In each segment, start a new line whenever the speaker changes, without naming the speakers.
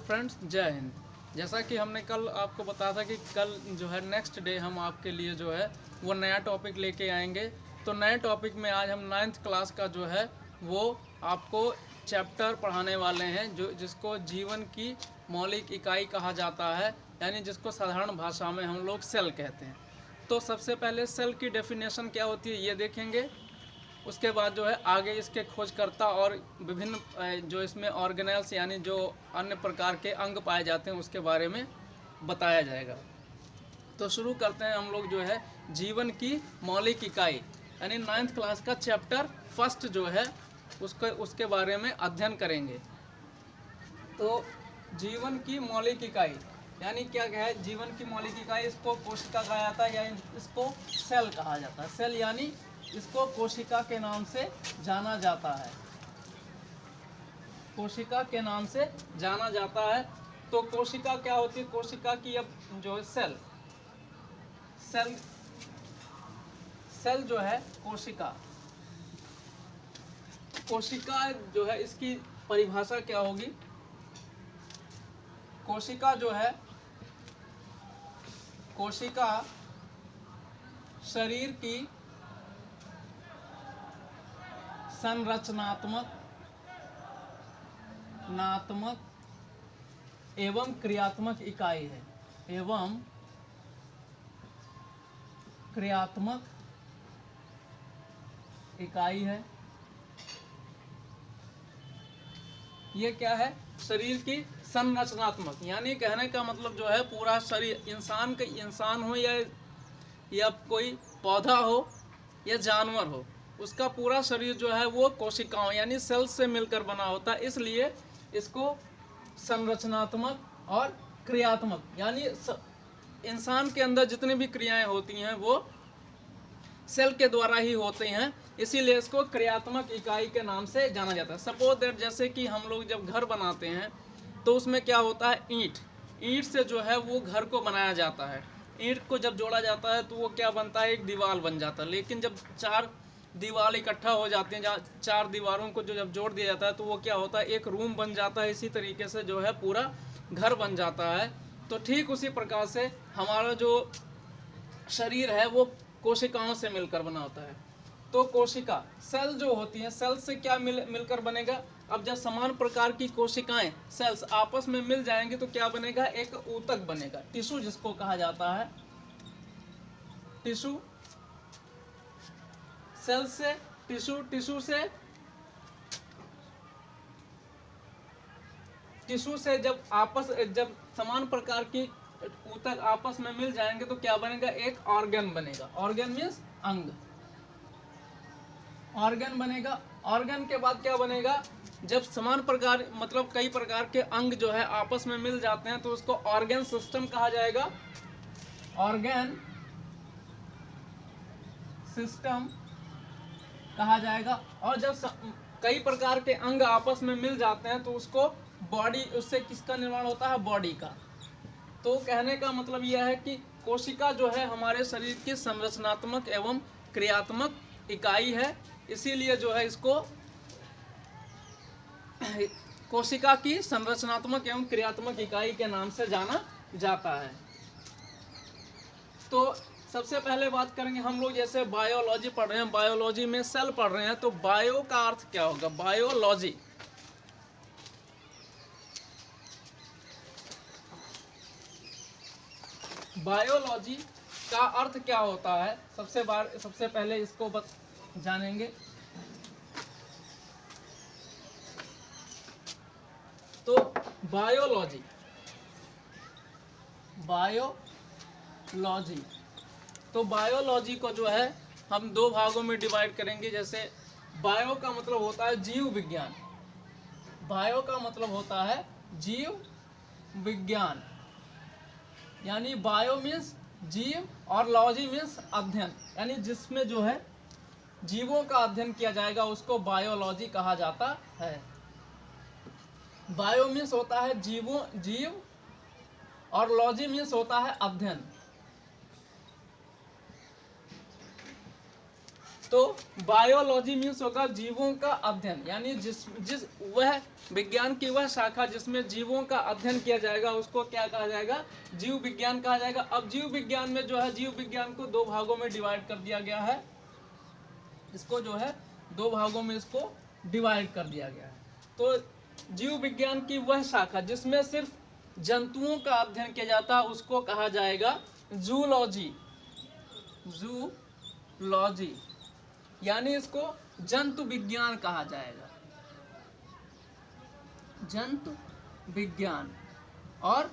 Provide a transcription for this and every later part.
Friends, जय हिंद। जैसा कि हमने कल आपको बताया था कि कल जो है नेक्स्ट डे हम आपके लिए जो है वो नया टॉपिक लेके आएंगे। तो नए टॉपिक में आज हम 9th क्लास का जो है वो आपको चैप्टर पढ़ाने वाले हैं जो जिसको जीवन की मौलिक इकाई कहा जाता है, यानी जिसको साधारण भाषा में हम लोग सेल कहते हैं। तो सबसे पहले सेल की डेफिनेशन क्या होती है ये देखेंगे। उसके बाद जो है आगे इसके खोजकर्ता और विभिन्न जो इसमें ऑर्गेनेल्स यानी जो अन्य प्रकार के अंग पाए जाते हैं उसके बारे में बताया जाएगा। तो शुरू करते हैं हम लोग जो है जीवन की मौलिक इकाई यानी 9th क्लास का चैप्टर फर्स्ट जो है उसके बारे में अध्ययन करेंगे। तो जीवन की मौलिक इकाई यानी क्या है, जीवन की मौलिक इकाई इसको कोशिका कहा जाता है या इसको सेल कहा जाता है। सेल यानी इसको कोशिका के नाम से जाना जाता है, कोशिका के नाम से जाना जाता है। तो कोशिका क्या होती है? कोशिका की अब जो है सेल जो है कोशिका जो है इसकी परिभाषा क्या होगी? कोशिका जो है, कोशिका शरीर की संरचनात्मक एवं क्रियात्मक इकाई है, एवं क्रियात्मक इकाई है। ये क्या है? शरीर की संरचनात्मक, यानी कहने का मतलब जो है पूरा शरीर, इंसान हो या कोई पौधा हो या जानवर हो, उसका पूरा शरीर जो है वो कोशिकाओं यानी सेल्स से मिलकर बना होता है। इसलिए इसको संरचनात्मक और क्रियात्मक यानी इंसान के अंदर जितनी भी क्रियाएं होती हैं वो सेल के द्वारा ही होती हैं, इसीलिए इसको क्रियात्मक इकाई के नाम से जाना जाता है। सपोज दैट जैसे कि हम लोग जब घर बनाते हैं तो उसमें क्या होता है, ईंट से जो है वो घर को बनाया जाता है। ईंट को जब जोड़ा जाता है तो वो क्या बनता है, एक दीवार बन जाता है। लेकिन जब 4 दीवार इकट्ठा हो जाती हैं, जहाँ 4 दीवारों को जो जब जोड़ दिया जाता है तो वो क्या होता है, एक रूम बन जाता है। इसी तरीके से जो है पूरा घर बन जाता है। तो ठीक उसी प्रकार से हमारा जो शरीर है वो कोशिकाओं से मिलकर बना होता है। तो कोशिका सेल जो होती हैं, सेल से क्या मिलकर बनेगा? अब जब समान प्रकार की कोशिकाएं सेल्स आपस में मिल जाएंगे तो क्या बनेगा? एक ऊतक बनेगा, टिश्यू जिसको कहा जाता है। टिश्यू सेल से टिश्यू से जब समान प्रकार की ऊतक आपस में मिल जाएंगे तो क्या बनेगा? एक ऑर्गन बनेगा। ऑर्गन मीन्स अंग। ऑर्गन बनेगा। ऑर्गन के बाद क्या बनेगा? जब समान प्रकार मतलब कई प्रकार के अंग जो है आपस में मिल जाते हैं तो उसको ऑर्गन सिस्टम कहा जाएगा। ऑर्गन सिस्टम कहा जाएगा। और जब कई प्रकार के अंग आपस में मिल जाते हैं तो उसको बॉडी, उससे किसका निर्माण होता है? बॉडी का। तो कहने का मतलब यह है कि कोशिका जो है हमारे शरीर की संरचनात्मक एवं क्रियात्मक इकाई है, इसीलिए जो है इसको कोशिका की संरचनात्मक एवं क्रियात्मक इकाई के नाम से जाना जाता है। तो सबसे पहले बात करेंगे हम लोग, जैसे बायोलॉजी पढ़ रहे हैं, बायोलॉजी में सेल पढ़ रहे हैं, तो बायो का अर्थ क्या होगा? बायोलॉजी बायोलॉजी का अर्थ क्या होता है? सबसे पहले इसको जानेंगे। तो बायोलॉजी तो बायोलॉजी को जो है हम 2 भागों में डिवाइड करेंगे। जैसे बायो का मतलब होता है जीव विज्ञान, बायो का मतलब होता है जीव विज्ञान, यानी बायो मीन्स जीव और लॉजी मीन्स अध्ययन, यानी जिसमें जो है जीवों का अध्ययन किया जाएगा उसको बायोलॉजी कहा जाता है। बायो मीन्स होता है जीव और लॉजी मीन्स होता है अध्ययन। तो बायोलॉजी मीन्स होगा जीवों का अध्ययन, यानी जिस वह विज्ञान की वह शाखा जिसमें जीवों का अध्ययन किया जाएगा उसको क्या कहा जाएगा, जीव विज्ञान कहा जाएगा। अब जीव विज्ञान में जो है जीव विज्ञान को दो भागों में डिवाइड कर दिया गया है, इसको जो है दो भागों में इसको डिवाइड कर दिया गया है। तो जीव विज्ञान की वह शाखा जिसमें सिर्फ जंतुओं का अध्ययन किया जाता है उसको कहा जाएगा जूलॉजी, जूलॉजी, यानी इसको जंतु विज्ञान कहा जाएगा, जंतु विज्ञान। और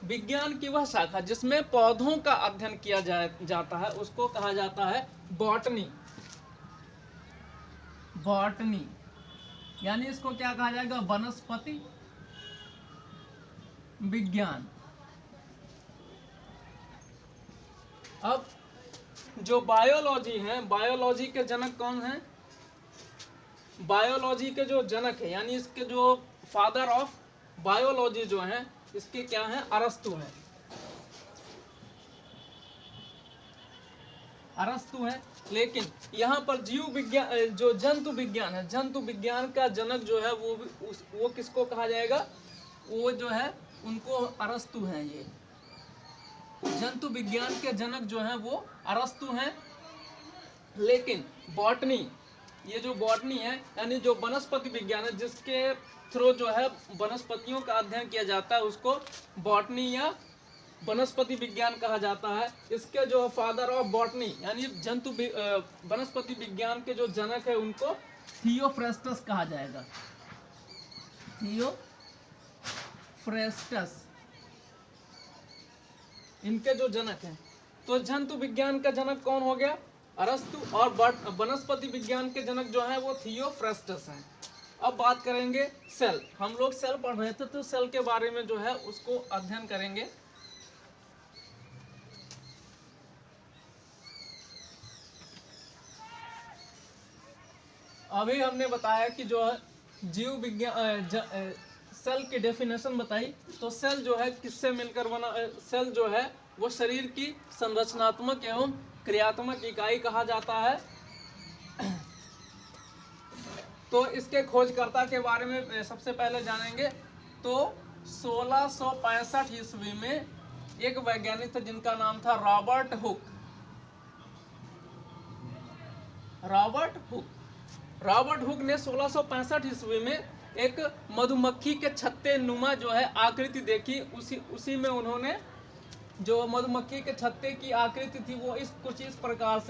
विज्ञान की वह शाखा जिसमें पौधों का अध्ययन किया जाता है उसको कहा जाता है बॉटनी, बॉटनी, यानी इसको क्या कहा जाएगा, वनस्पति विज्ञान। अब जो बायोलॉजी है, बायोलॉजी के जनक कौन हैं, बायोलॉजी के जो जनक है यानी इसके जो फादर ऑफ बायोलॉजी जो हैं इसके क्या हैं, अरस्तु हैं, अरस्तु है। लेकिन यहाँ पर जीव विज्ञान जो जंतु विज्ञान है, जंतु विज्ञान का जनक जो है वो किसको कहा जाएगा, वो जो है उनको अरस्तु हैं। ये जंतु विज्ञान के जनक जो हैं वो अरस्तु हैं। लेकिन बॉटनी, ये जो बॉटनी है यानी जो वनस्पति विज्ञान है जिसके थ्रू जो है वनस्पतियों का अध्ययन किया जाता है उसको बॉटनी या वनस्पति विज्ञान कहा जाता है। इसके जो फादर ऑफ बॉटनी यानी जंतु वनस्पति विज्ञान के जो जनक है उनको थियोफ्रेस्टस कहा जाएगा, थियोफ्रेस्टस इनके जो जनक हैं। तो जंतु विज्ञान का जनक कौन हो गया, अरस्तु, और वनस्पति विज्ञान के जनक जो है वो थियोफ्रेस्टस हैं। अब बात करेंगे सेल, हम लोग सेल पढ़ रहे थे तो सेल के बारे में जो है उसको अध्ययन करेंगे। अभी हमने बताया कि जो है जीव विज्ञान सेल की डेफिनेशन बताई। तो सेल जो है किससे मिलकर बना, सेल जो है वो शरीर की संरचनात्मक एवं क्रियात्मक इकाई कहा जाता है। तो इसके खोजकर्ता के बारे में सबसे पहले जानेंगे। तो 1665 ईस्वी में एक वैज्ञानिक था जिनका नाम था रॉबर्ट हुक, रॉबर्ट हुक ने 1665 ईस्वी में एक मधुमक्खी के छत्ते नुमा जो है आकृति देखी। उसी में उन्होंने जो मधुमक्खी के छत्ते की आकृति थी वो कुछ इस प्रकार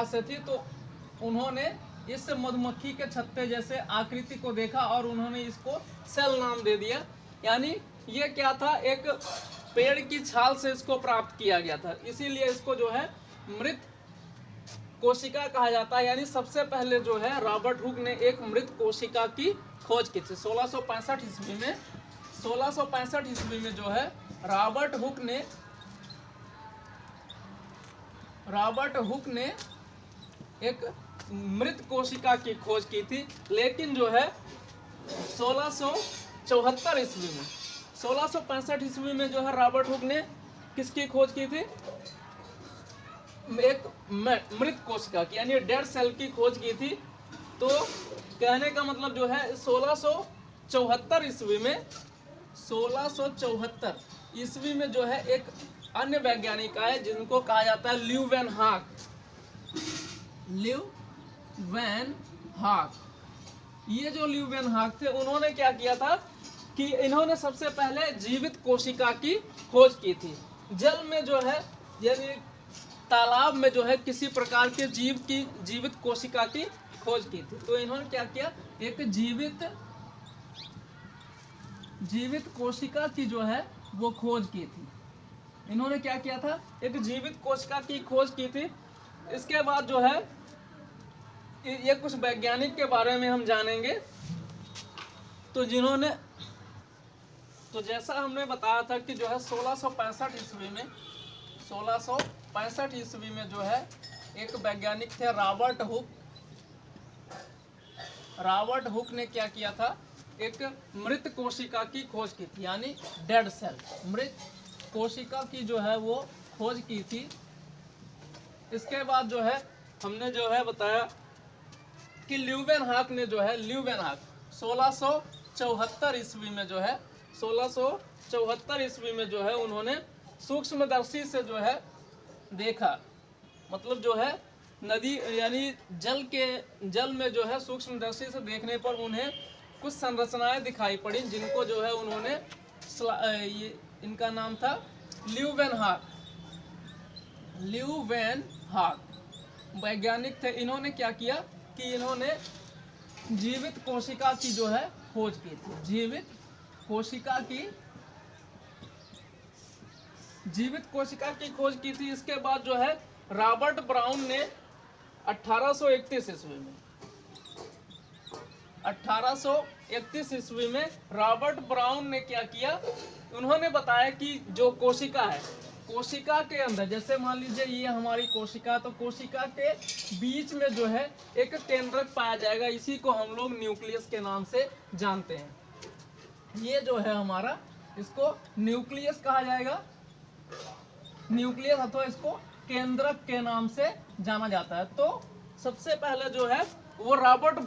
से थी, तो उन्होंने इस मधुमक्खी के छत्ते जैसे आकृति को देखा और उन्होंने इसको सेल नाम दे दिया। यानी ये क्या था, एक पेड़ की छाल से इसको प्राप्त किया गया था, इसीलिए इसको जो है मृत कोशिका कहा जाता है। यानी सबसे पहले जो है रॉबर्ट हुक ने एक मृत कोशिका की खोज की थी 1665 ईस्वी में। 1665 ईस्वी में जो है रॉबर्ट हुक ने एक मृत कोशिका की खोज की थी। लेकिन जो है 1674 ईस्वी में, 1665 ईस्वी में जो है रॉबर्ट हुक ने किसकी खोज की थी, एक मृत कोशिका की यानी डेड सेल की खोज की थी। तो कहने का मतलब जो है 1674 ईस्वी में जो है एक अन्य वैज्ञानिक आए जिनको कहा जाता है ल्यूवेनहॉक। ये जो ल्यूवेनहॉक थे उन्होंने क्या किया था कि इन्होंने सबसे पहले जीवित कोशिका की खोज की थी। जल में जो है यानी तालाब में जो है किसी प्रकार के जीव की जीवित कोशिका की खोज की थी। तो इन्होंने क्या किया, एक जीवित कोशिका की जो है वो खोज की थी। इन्होंने क्या किया था, एक जीवित कोशिका की खोज की थी। इसके बाद जो है ये कुछ वैज्ञानिक के बारे में हम जानेंगे। तो जैसा हमने बताया था कि जो है 1665 ईस्वी में जो है एक वैज्ञानिक थे रॉबर्ट हुक ने क्या किया था, एक मृत कोशिका की खोज की थी। यानी डेड सेल, मृत कोशिका की जो है वो खोज की थी। इसके बाद जो है हमने जो है बताया कि ल्यूवेनहॉक ने जो है 1674 ईस्वी में जो है 1674 ईस्वी में जो है उन्होंने सूक्ष्मदर्शी से जो है देखा, मतलब जो है नदी यानी जल में जो है सूक्ष्मदर्शी से देखने पर उन्हें कुछ संरचनाएं दिखाई पड़ी, जिनको जो है उन्होंने इनका नाम था ल्यूवेनहॉक वैज्ञानिक थे। इन्होंने क्या किया कि इन्होंने जीवित कोशिका की जो है खोज की थी, जीवित कोशिका की खोज की थी। इसके बाद जो है रॉबर्ट ब्राउन ने 1831 ईस्वी में रॉबर्ट ब्राउन ने क्या किया, उन्होंने बताया कि जो कोशिका है, कोशिका के अंदर जैसे मान लीजिए ये हमारी कोशिका, तो कोशिका के बीच में जो है एक केंद्रक पाया जाएगा, इसी को हम लोग न्यूक्लियस के नाम से जानते हैं। ये जो है हमारा, इसको न्यूक्लियस कहा जाएगा, न्यूक्लियस अथवा इसको केंद्रक के नाम से जाना जाता है। तो सबसे पहले जो है वो रॉबर्ट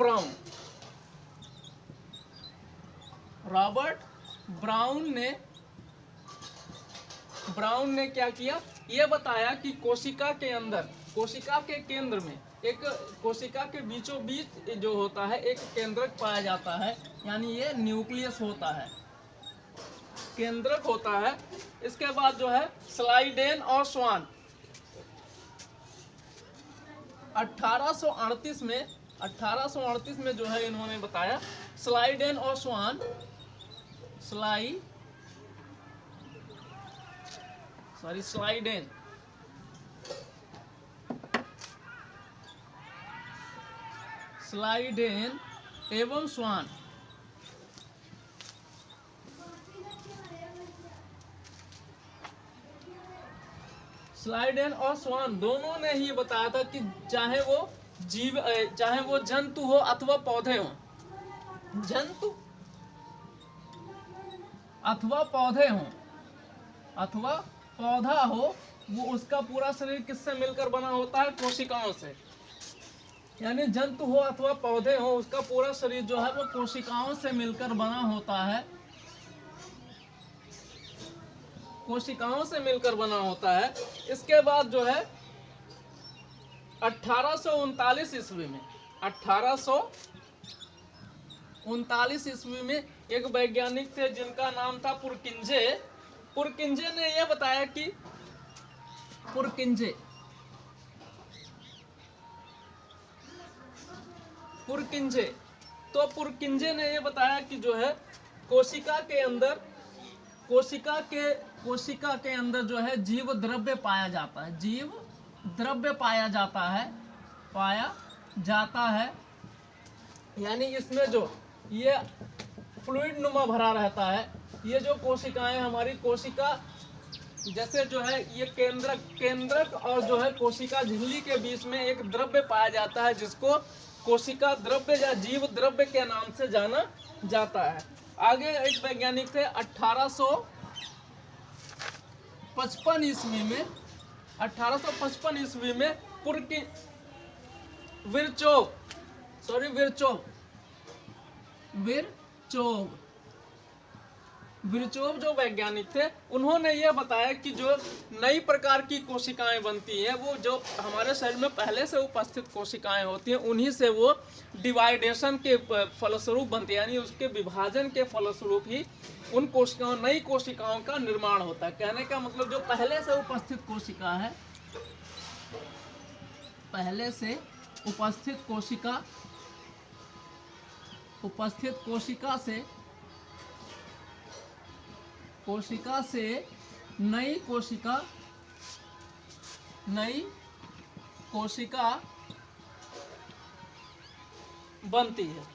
ब्राउन ने क्या किया, ये बताया कि कोशिका के अंदर, कोशिका के केंद्र में एक, कोशिका के बीचों बीच जो होता है एक केंद्रक पाया जाता है, यानी ये न्यूक्लियस होता है, केंद्रक होता है। इसके बाद जो है स्लाइडेन और स्वान 1838 में जो है इन्होंने बताया, स्लाइडेन और स्वान, स्लाइडेन एवं स्वान स्लाइडेन और स्वान दोनों ने ही बताया था कि चाहे वो जंतु हो अथवा पौधे हो, जंतु अथवा पौधे हो अथवा पौधा हो, वो उसका पूरा शरीर किससे मिलकर बना होता है, कोशिकाओं से। यानी जंतु हो अथवा पौधे हो, उसका पूरा शरीर जो है वो कोशिकाओं से मिलकर बना होता है, कोशिकाओं से मिलकर बना होता है। इसके बाद जो है 1839 ईस्वी में एक वैज्ञानिक थे जिनका नाम था पुरकिंजे ने यह बताया कि पुरकिंजे ने यह बताया कि जो है कोशिका के अंदर जो है जीव द्रव्य पाया जाता है, यानी इसमें जो ये फ्लूइड नुमा भरा रहता है, ये जो कोशिकाएं, हमारी कोशिका जैसे जो है ये केंद्रक और जो है कोशिका झिल्ली के बीच में एक द्रव्य पाया जाता है, जिसको कोशिका द्रव्य या जीव द्रव्य के नाम से जाना जाता है। आगे एक वैज्ञानिक थे 1855 ईस्वी में विरचोव जो वैज्ञानिक थे, उन्होंने ये बताया कि जो नई प्रकार की कोशिकाएं बनती हैं, वो जो हमारे शरीर में पहले से उपस्थित कोशिकाएं होती हैं, उन्हीं से वो डिवाइडेशन के फलस्वरूप बनती है, यानी उसके विभाजन के फलस्वरूप ही उन नई कोशिकाओं का निर्माण होता है। कहने का मतलब जो पहले से उपस्थित कोशिका है, पहले से उपस्थित कोशिका से नई कोशिका बनती है।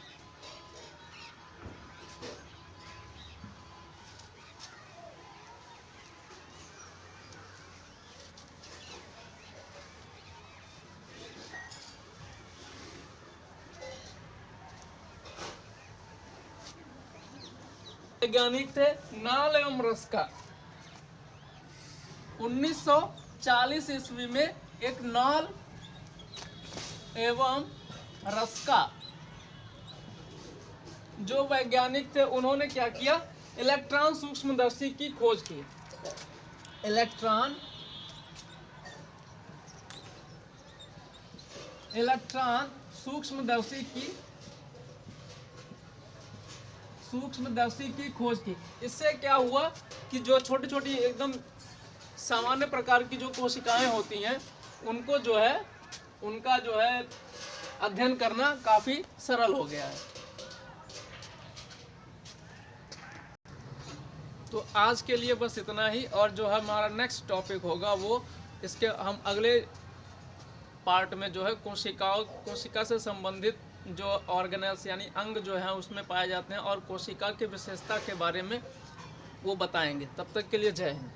वैज्ञानिक थे नाल एवं रस्का 1900 1940 ईस्वी में एक नॉल एवं रस्का जो वैज्ञानिक थे, उन्होंने क्या किया, इलेक्ट्रॉन सूक्ष्मदर्शी की खोज की। इलेक्ट्रॉन सूक्ष्मदर्शी की खोज की। इससे क्या हुआ कि जो छोटी छोटी एकदम सामान्य प्रकार की जो कोशिकाएं होती हैं, उनको जो है, उनका जो है अध्ययन करना काफी सरल हो गया है। तो आज के लिए बस इतना ही, और जो है हमारा नेक्स्ट टॉपिक होगा वो इसके हम अगले पार्ट में जो है कोशिका से संबंधित जो ऑर्गेनेल्स यानी अंग जो है उसमें पाए जाते हैं और कोशिका की विशेषता के बारे में वो बताएंगे। तब तक के लिए जय हिंद।